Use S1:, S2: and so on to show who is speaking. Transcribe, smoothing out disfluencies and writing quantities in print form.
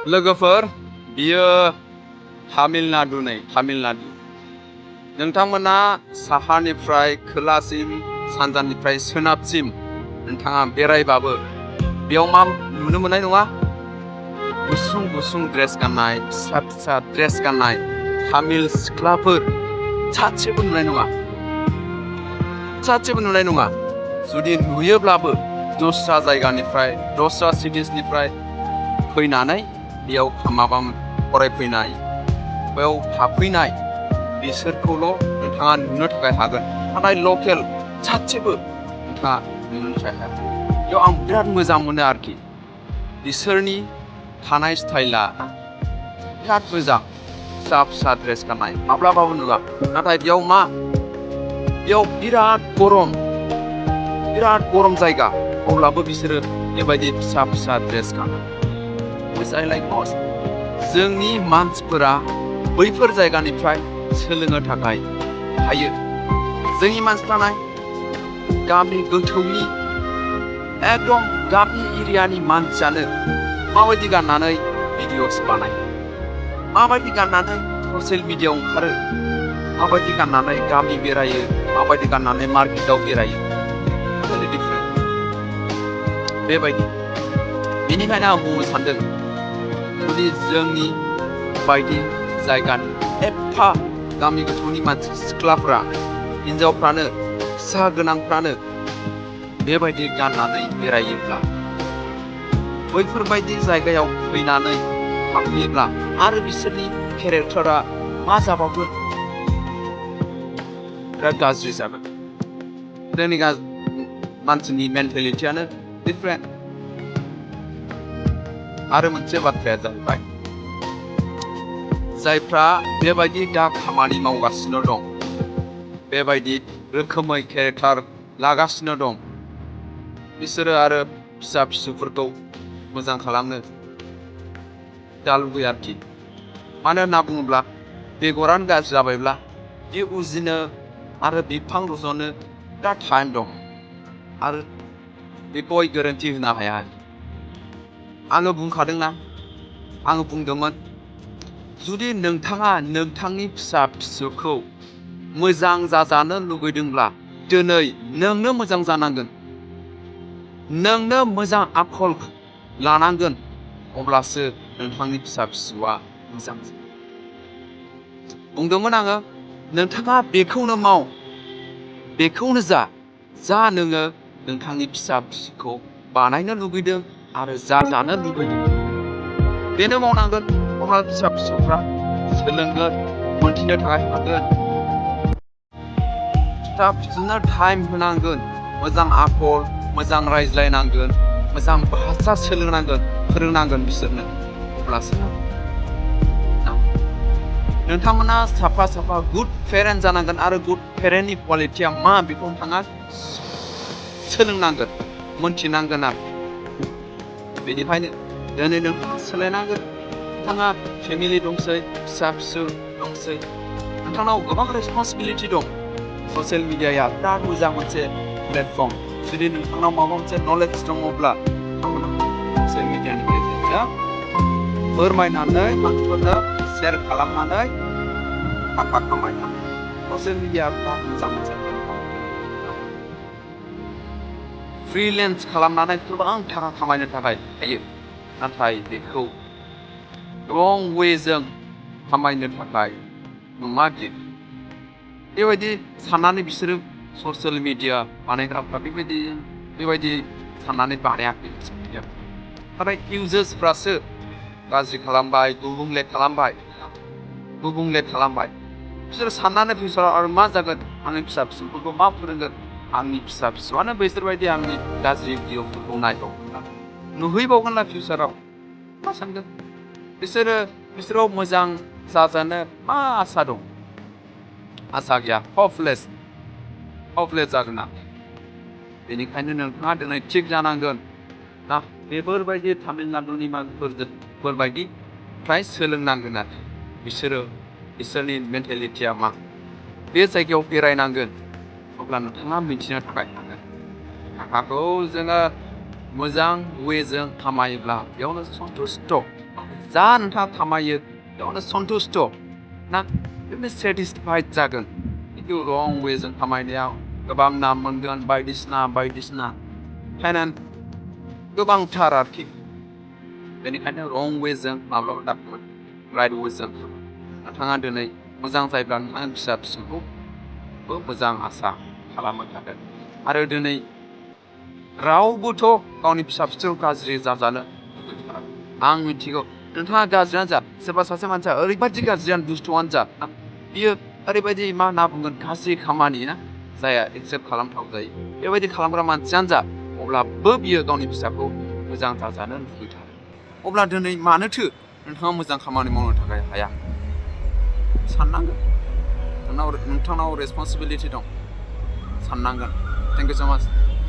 S1: लोगोफोर बियो तामिलनाडु तामिलनाडु नोंथांमोना साहानिफ्राय खोलासिम सानजानिफ्राय सोनाबसिम नोंथाङा बेरायबाबो बेयाव मा नुनो मोननाय नङा गुसुं गुसुं ड्रेस गाननाय फिसा फिसा ड्रेस गाननाय तामिल सिख्लाफोर सासेबो नुनाय नङा जुदि नुयोब्लाबो दस्रा जायगानिफ्राय दस्रा सिटिसनिफ्राय फैनानै बेयाव माबा फरायफैनाय बेयाव थाफैनाय बिसोरखौल' नोंथाङा नुनो थाखाय हागोन नाथाय लकेल सासेबो नोंथाङा नुनो थाखाय हागोन बेयाव आं बिराद मोजां मोनो आरोखि बिसोरनि थानाय स्टाइला बिराद मोजां फिसा फिसा ड्रेस गाननाय माब्लाबाबो नुवा नाथाय बेयाव बिराद गरम जायगा अब्लाबो बिसोरो बेबायदि फिसा फिसा ड्रेस गानो जोंनि मानसिफोरा बैफोर जायगानिफ्राय सोलोंनो थाखाय हायो जोंनि मानसिफ्रा गामि गोथौनि एकदम गामि एरियानि मानसियानो माबायदि गाननानै भिडिअस बानायो माबायदि गाननानै ससियेल मिडियायाव ओंखारो माबायदि गाननानै गामि बेरायो माबायदि गाननानै मार्केटाव बेरायो बेबायदि बेनिखायनो आं बुंनो सानदों जुदि जोंनि बायदि जायगानि एफा गामि गोथौनि मानसि सिख्लाफ्रा हिन्जावफ्रानो फिसा गोनांफ्रानो बेबायदि गाननानै बेरायोब्ला बैफोरबायदि जायगायाव फैनानै थाफैयोब्ला आरो बिसोरनि केरेक्टारा मा जाबावगोन बिराद गाज्रि जागोन जोंनि मानसिनि मेन्टेलिटियानो डिफारेन्ट आरो मोनसे बाथ्राया जाहैबाय जायफ्रा बेबायदि दा खामानि मावगासिनो दं बेबायदि रोखोमै केरेक्टार लागासिनो दं बिसोरो आरो फिसा फिसौफोरखौ मोजां खालामनो दा लुबैयो आरोखि मानो होनना बुङोब्ला बेगरानो गाज्रि जाबायब्ला बे उजिनो आरो बिफां रज'नो बिराद टाइम दं आरो बेखौ गोरोन्थि होनो हाया आङो बुंखादोंना आङो बुंदोंमोन जुदि नोंथाङा नोंथांनि फिसा फिसौखौ मोजां जाजानो लुगैदोंब्ला दिनै नोंनो मोजां जानांगोन नोंनो मोजां आखल लानांगोन अब्लासो नोंथांनि फिसा फिसौआ मोजां बुंदोंमोन आङो नोंथाङा बेखौनो माव बेखौनो जा नोङो नोंथांनि फिसा फिसौखौ बानायनो लुगैदों आरो जानो लुगैदों बेनो मावनांगोन अब्ला फिसा फिसौफ्रा सोलोंगोन मोनथिनो थाखाय हागोन फिसा फिसौनो टाइम होनांगोन मोजां आखल मोजां रायज्लायनांगोन मोजां भाषा सोलोंनांगोन फोरोंनांगोन बिसोरनो अब्लासो नोंथांमोना साफा गुड पेरेन्ट जानांगोन आरो गुड पेरेन्टनि क्वालिटिया मा बेखौ नोंथाङा सोलोंनांगोन मोनथिनांगोन आरो बेनिखायनो दिनै नोंथाङा सोलायनांगोन नोंथाङा फेमिलि दंसै फिसा फिसौ दंसै नोंथांनाव गोबां रेसपन्सिबिलिटि दं ससियेल मिडियाया बिराद मोजां मोनसे प्लेटफर्म जुदि नोंथांनाव माबा मोनसे नलेज दङब्ला ससियेल मिडियानि गेजेरजों फोरमायनानै मानसिफोरनो शेयार खालामनानै थाखा खामायनो ससियेल मिडिया बिराद मोजां मोनसे फ्रिलेन्स खालामनानै गोबां थाखा खामायनो थाखाय हायो नाथाय बेखौ रं वेजों खामायनो थाखाय नङा बेबायदि साननानै बिसोरो ससियेल मिडिया बानायग्राफ्रा बेबायदि साननानै बानायाखै नाथाय इउजार्सफ्रासो गाज्रि खालामबाय गुबुंले खालामबाय बिसोर साननानै फिउचाराव आरो मा जागोन आंनि फिसा फिसौफोरखौ मा फोरोंगोन आंनि फिसा फिसौआनो बिसोरबायदि आंनि गाज्रि भिडिअफोरखौ नायबावगोन नुहैबावगोनना फिउचाराव मा सानगोन बिसोराव मोजां जाजानो मा आसा दं आसा गैया हपलेस जागोन ना बेनिखायनो नोंथाङा दिनै थिग जानांगोन ना बेफोरबायदि तामिलनाडुनि मानसिफोरबायदि फ्राय सोलोंनांगोन आरो बिसोरनि मेन्टेलिटिया मा बे जायगायाव बेरायनांगोन अब्ला नोंथाङा मिथिनो थाखाय हागोन थाखाखौ जोङो मोजां वेजों खामायोब्ला बेयावनो सन्तुष्ट जा नोंथाङा खामायो बेयावनो सन्तुष्ट ना बेनो सेटिसफाइड जागोन खिन्थु रं वेजों खामायनायाव गोबां नाम मोनगोन बायदिसिना ओंखायनो गोबांथार आरोखि बेनिखायनो रं वेजों माब्लाबा दाखुमोन राइट वेजों नोंथाङा दिनै मोजां जायोब्ला नोंथांनि फिसा फिसौखौबो मोजां आसा खालामनो थाखाय आरो दिनै रावबोथ' गावनि फिसा फिसौ गाज्रि जाजानो आं मिथिगौ नोंथाङा गाज्रियानो जा सोरबा सासे मानसिया ओरैबायदि गाज्रियानो दुस्थ'आनो जा बियो ओरैबायदि मा होनना बुंगोन गाज्रि खामानि ना जाया एक्सेप्ट खालामथाव जायो बेबायदि खालामग्रा मानसियानो जा अब्लाबो बियो गावनि फिसाखौ मोजां जाजानो लुबैथारो अब्ला दिनै मानोथो नोंथाङा मोजां खामानि मावनो थाखाय हाया साननांगोन नोंथांनाव रेसपन्सिबिलिटि दं साननांगोन थेंक इउ स' माच